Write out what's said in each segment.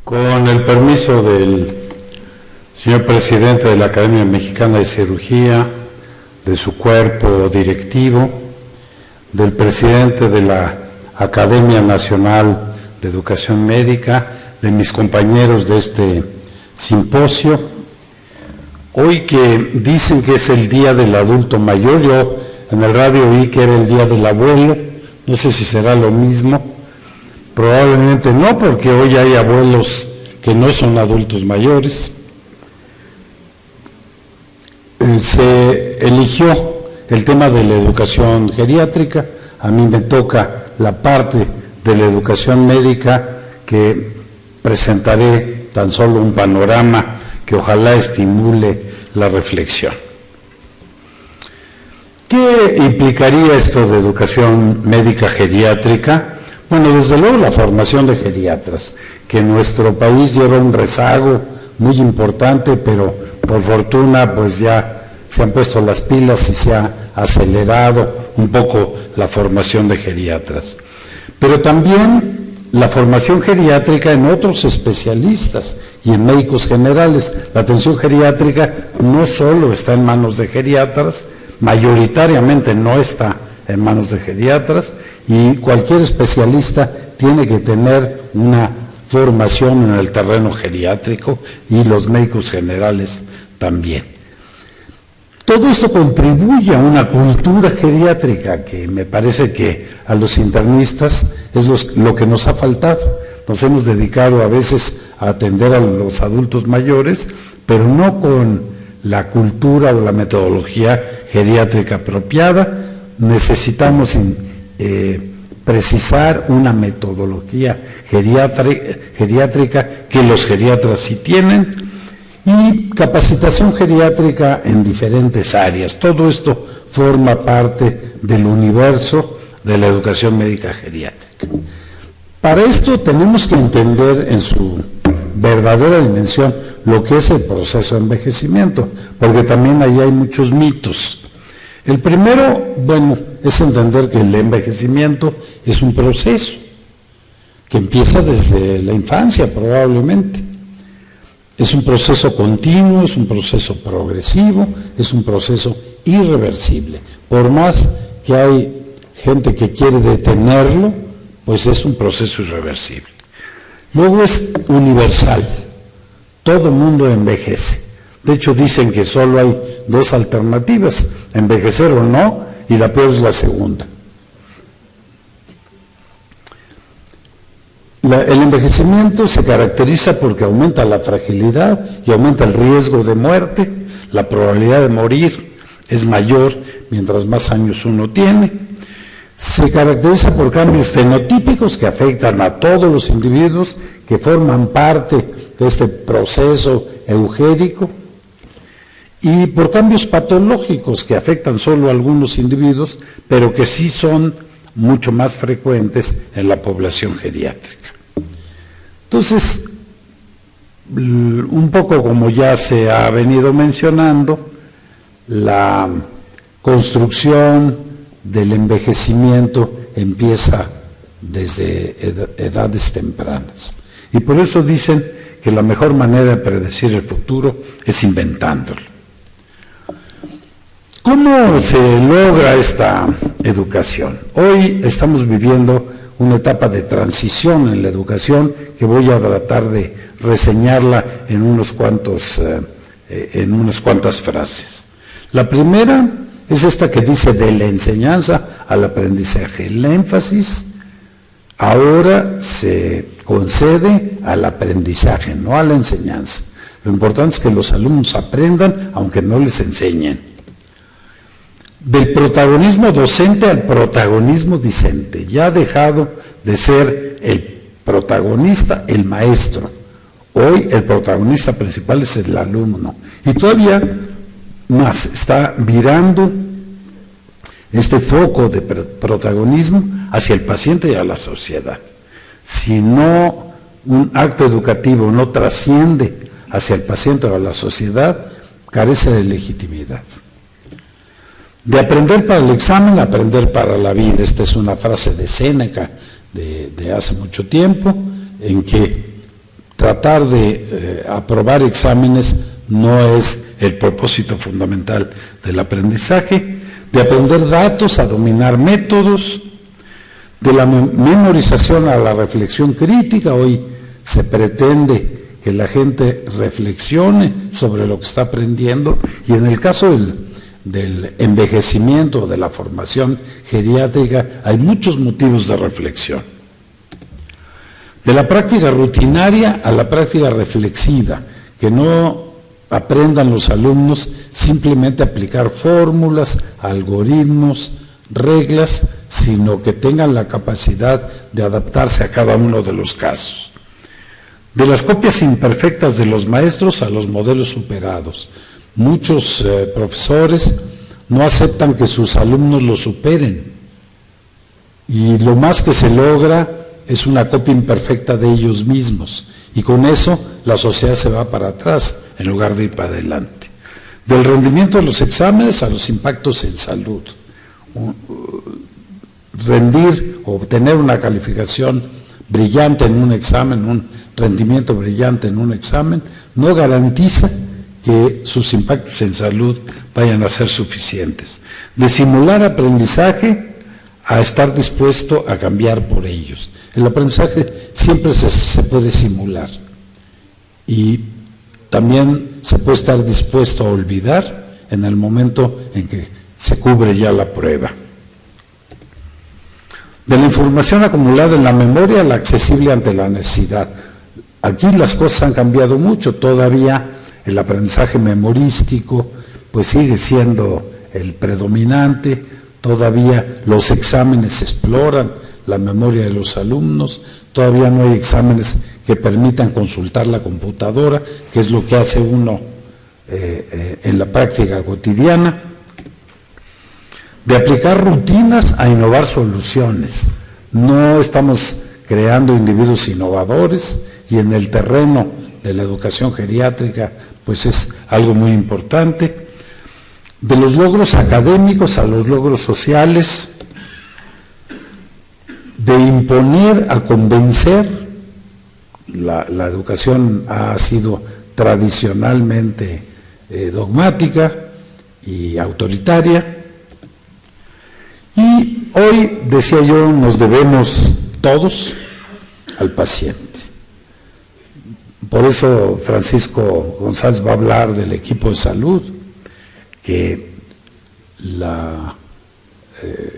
Con el permiso del señor presidente de la Academia Mexicana de Cirugía, de su cuerpo directivo, del presidente de la Academia Nacional de Educación Médica, de mis compañeros de este simposio, hoy que dicen que es el Día del Adulto Mayor, yo en el radio oí que era el Día del Abuelo, no sé si será lo mismo, probablemente no, porque hoy hay abuelos que no son adultos mayores. Se eligió el tema de la educación geriátrica, a mí me toca la parte de la educación médica que presentaré tan solo un panorama que ojalá estimule la reflexión. ¿Qué implicaría esto de educación médica geriátrica? Bueno, desde luego la formación de geriatras, que en nuestro país lleva un rezago muy importante, pero por fortuna pues ya se han puesto las pilas y se ha acelerado un poco la formación de geriatras. Pero también la formación geriátrica en otros especialistas y en médicos generales. La atención geriátrica no solo está en manos de geriatras, mayoritariamente no está en manos de geriatras, y cualquier especialista tiene que tener una formación en el terreno geriátrico y los médicos generales también. Todo esto contribuye a una cultura geriátrica que me parece que a los internistas es lo que nos ha faltado. Nos hemos dedicado a veces a atender a los adultos mayores, pero no con la cultura o la metodología geriátrica apropiada. Necesitamos precisar una metodología geriátrica que los geriatras sí tienen, y capacitación geriátrica en diferentes áreas. Todo esto forma parte del universo de la educación médica geriátrica. Para esto tenemos que entender en su verdadera dimensión lo que es el proceso de envejecimiento, porque también ahí hay muchos mitos. El primero, bueno, es entender que el envejecimiento es un proceso que empieza desde la infancia probablemente. Es un proceso continuo, es un proceso progresivo, es un proceso irreversible. Por más que hay gente que quiere detenerlo, pues es un proceso irreversible. Luego es universal, todo el mundo envejece. De hecho dicen que solo hay dos alternativas, envejecer o no, y la peor es la segunda. El envejecimiento se caracteriza porque aumenta la fragilidad y aumenta el riesgo de muerte. La probabilidad de morir es mayor mientras más años uno tiene. Se caracteriza por cambios fenotípicos que afectan a todos los individuos que forman parte de este proceso eugénico, y por cambios patológicos que afectan solo a algunos individuos, pero que sí son mucho más frecuentes en la población geriátrica. Entonces, un poco como ya se ha venido mencionando, la construcción del envejecimiento empieza desde edades tempranas. Y por eso dicen que la mejor manera de predecir el futuro es inventándolo. ¿Cómo se logra esta educación? Hoy estamos viviendo una etapa de transición en la educación que voy a tratar de reseñarla en unas cuantas frases. La primera es esta que dice de la enseñanza al aprendizaje. El énfasis ahora se concede al aprendizaje, no a la enseñanza. Lo importante es que los alumnos aprendan aunque no les enseñen. Del protagonismo docente al protagonismo discente. Ya ha dejado de ser el protagonista el maestro. Hoy el protagonista principal es el alumno. Y todavía más, está virando este foco de protagonismo hacia el paciente y a la sociedad. Si no un acto educativo no trasciende hacia el paciente o a la sociedad, carece de legitimidad. De aprender para el examen, aprender para la vida. Esta es una frase de Séneca de hace mucho tiempo, en que tratar de aprobar exámenes no es el propósito fundamental del aprendizaje, de aprender datos a dominar métodos, de la memorización a la reflexión crítica. Hoy se pretende que la gente reflexione sobre lo que está aprendiendo, y en el caso del envejecimiento, de la formación geriátrica, hay muchos motivos de reflexión. De la práctica rutinaria a la práctica reflexiva, que no aprendan los alumnos simplemente a aplicar fórmulas, algoritmos, reglas, sino que tengan la capacidad de adaptarse a cada uno de los casos. De las copias imperfectas de los maestros a los modelos superados. Muchos profesores no aceptan que sus alumnos los superen, y lo más que se logra es una copia imperfecta de ellos mismos, y con eso la sociedad se va para atrás en lugar de ir para adelante. Del rendimiento de los exámenes a los impactos en salud. Rendir o obtener una calificación brillante en un examen, un rendimiento brillante en un examen, no garantiza que sus impactos en salud vayan a ser suficientes. De simular aprendizaje a estar dispuesto a cambiar por ellos. El aprendizaje siempre se puede simular, y también se puede estar dispuesto a olvidar en el momento en que se cubre ya la prueba. De la información acumulada en la memoria a la accesible ante la necesidad. Aquí las cosas han cambiado mucho. Todavía el aprendizaje memorístico pues sigue siendo el predominante. Todavía los exámenes exploran la memoria de los alumnos. Todavía no hay exámenes que permitan consultar la computadora, que es lo que hace uno en la práctica cotidiana. De aplicar rutinas a innovar soluciones. No estamos creando individuos innovadores, y en el terreno de la educación geriátrica pues es algo muy importante. De los logros académicos a los logros sociales, de imponer a convencer. La educación ha sido tradicionalmente dogmática y autoritaria, y hoy, decía yo, nos debemos todos al paciente. Por eso Francisco González va a hablar del equipo de salud, que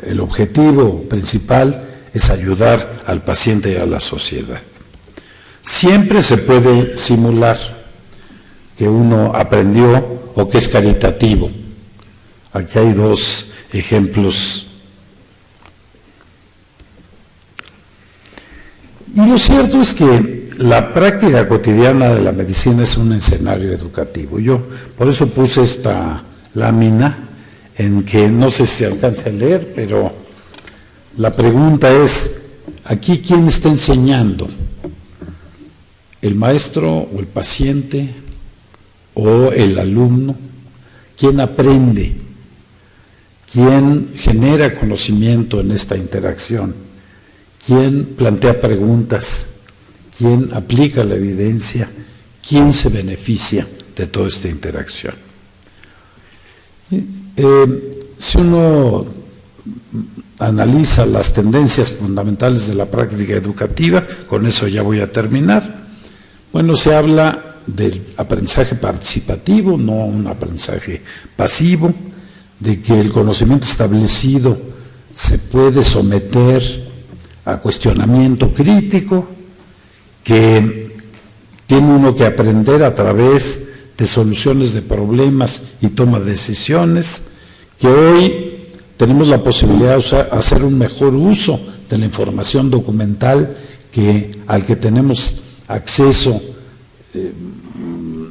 el objetivo principal es ayudar al paciente y a la sociedad. Siempre se puede simular que uno aprendió o que es caritativo. Aquí hay dos ejemplos. Y lo cierto es que la práctica cotidiana de la medicina es un escenario educativo. Yo por eso puse esta lámina, en que no sé si se alcanza a leer, pero la pregunta es, ¿aquí quién está enseñando? ¿El maestro o el paciente o el alumno? ¿Quién aprende? ¿Quién genera conocimiento en esta interacción? ¿Quién plantea preguntas? ¿Quién aplica la evidencia? ¿Quién se beneficia de toda esta interacción? Si uno analiza las tendencias fundamentales de la práctica educativa, con eso ya voy a terminar. Bueno, se habla del aprendizaje participativo, no un aprendizaje pasivo, de que el conocimiento establecido se puede someter a cuestionamiento crítico, que tiene uno que aprender a través de soluciones de problemas y toma de decisiones, que hoy tenemos la posibilidad de hacer un mejor uso de la información documental al que tenemos acceso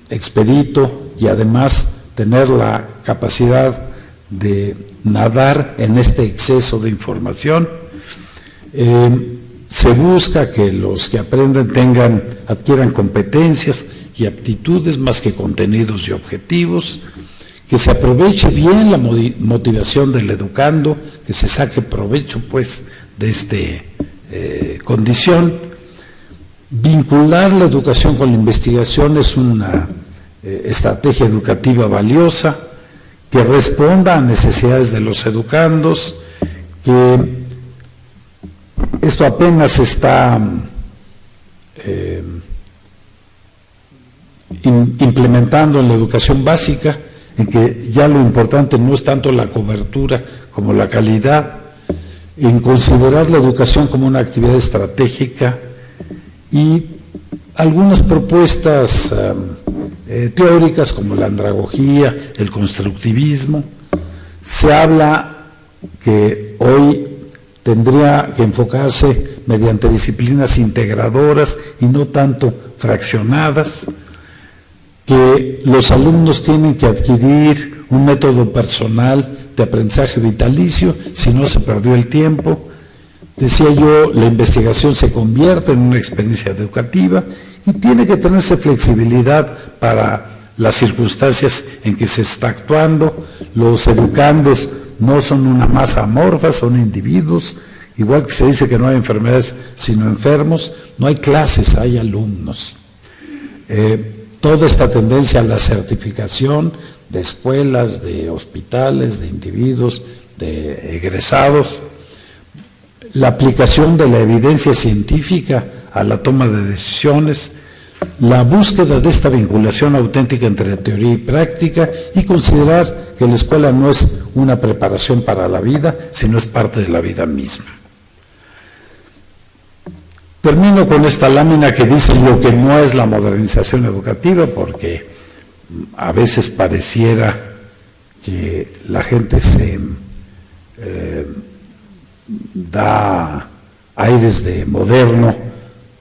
expedito, y además tener la capacidad de nadar en este exceso de información. Se busca que los que aprenden adquieran competencias y aptitudes más que contenidos y objetivos, que se aproveche bien la motivación del educando, que se saque provecho pues de esta condición, Vincular la educación con la investigación es una estrategia educativa valiosa que responda a necesidades de los educandos, que esto apenas está implementando en la educación básica, en que ya lo importante no es tanto la cobertura como la calidad, en considerar la educación como una actividad estratégica, y algunas propuestas teóricas como la andragogía, el constructivismo. Se habla que hoy tendría que enfocarse mediante disciplinas integradoras y no tanto fraccionadas, que los alumnos tienen que adquirir un método personal de aprendizaje vitalicio, si no se perdió el tiempo. Decía yo, la investigación se convierte en una experiencia educativa y tiene que tenerse flexibilidad para las circunstancias en que se está actuando. Los educandos no son una masa amorfa, son individuos, igual que se dice que no hay enfermedades sino enfermos, no hay clases, hay alumnos. Toda esta tendencia a la certificación de escuelas, de hospitales, de individuos, de egresados, la aplicación de la evidencia científica a la toma de decisiones, la búsqueda de esta vinculación auténtica entre teoría y práctica, y considerar que la escuela no es una preparación para la vida, sino es parte de la vida misma. Termino con esta lámina que dice lo que no es la modernización educativa, porque a veces pareciera que la gente se da aires de moderno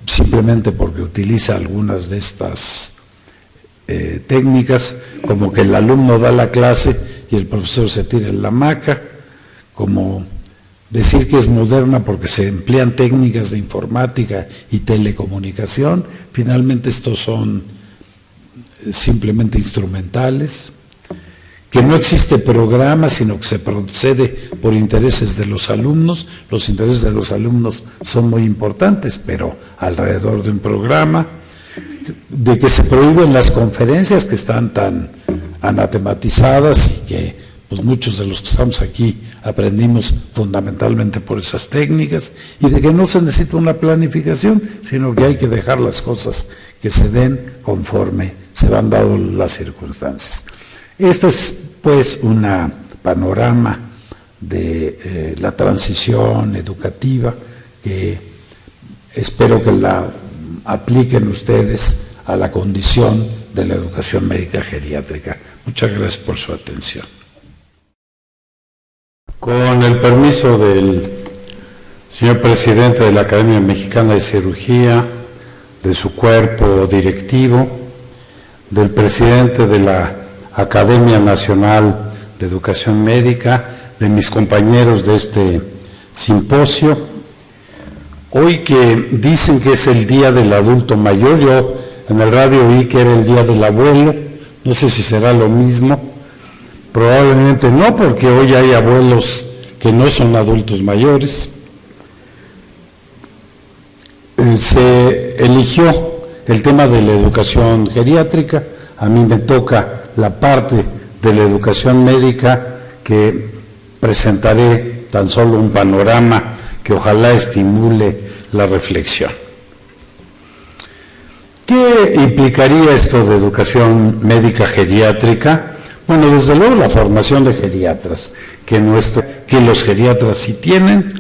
simplemente porque utiliza algunas de estas técnicas, como que el alumno da la clase y el profesor se tira en la hamaca, como decir que es moderna porque se emplean técnicas de informática y telecomunicación. Finalmente estos son simplemente instrumentales, que no existe programa, sino que se procede por intereses de los alumnos. Los intereses de los alumnos son muy importantes, pero alrededor de un programa, de que se prohíben las conferencias que están tan anatematizadas y que pues muchos de los que estamos aquí aprendimos fundamentalmente por esas técnicas, y de que no se necesita una planificación, sino que hay que dejar las cosas que se den conforme se van dando las circunstancias. Este es pues un panorama de la transición educativa que espero que la apliquen ustedes a la condición de la educación médica geriátrica. Muchas gracias por su atención. Con el permiso del señor presidente de la Academia Mexicana de Cirugía, de su cuerpo directivo, del presidente de la Academia Nacional de Educación Médica, de mis compañeros de este simposio, hoy que dicen que es el Día del Adulto Mayor, yo en el radio oí que era el Día del Abuelo, no sé si será lo mismo. Probablemente no, porque hoy hay abuelos que no son adultos mayores. Se eligió el tema de la educación geriátrica. A mí me toca la parte de la educación médica, que presentaré tan solo un panorama que ojalá estimule la reflexión. ¿Qué implicaría esto de educación médica geriátrica? Bueno, desde luego la formación de geriatras, que los geriatras sí tienen,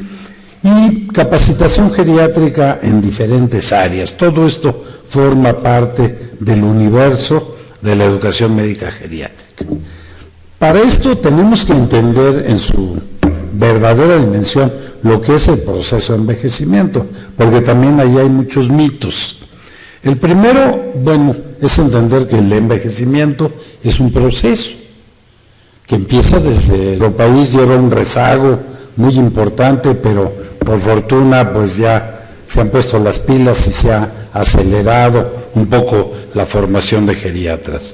y capacitación geriátrica en diferentes áreas. Todo esto forma parte del universo de la educación médica geriátrica. Para esto tenemos que entender en su verdadera dimensión lo que es el proceso de envejecimiento, porque también ahí hay muchos mitos. El primero, bueno, es entender que el envejecimiento es un proceso que empieza desde el país, lleva un rezago muy importante, pero por fortuna pues ya se han puesto las pilas y se ha acelerado un poco la formación de geriatras.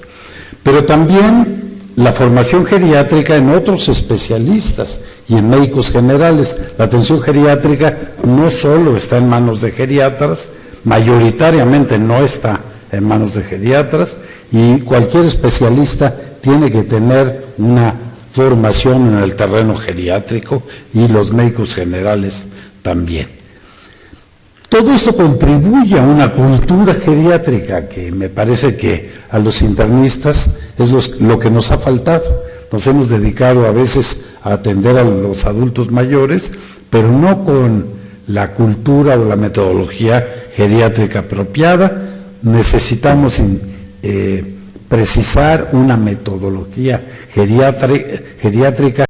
Pero también la formación geriátrica en otros especialistas y en médicos generales. La atención geriátrica no solo está en manos de geriatras, mayoritariamente no está en manos de geriatras, y cualquier especialista tiene que tener una formación en el terreno geriátrico, y los médicos generales también. Todo esto contribuye a una cultura geriátrica que me parece que a los internistas es lo que nos ha faltado. Nos hemos dedicado a veces a atender a los adultos mayores, pero no con la cultura o la metodología geriátrica apropiada. Necesitamos precisar una metodología geriátrica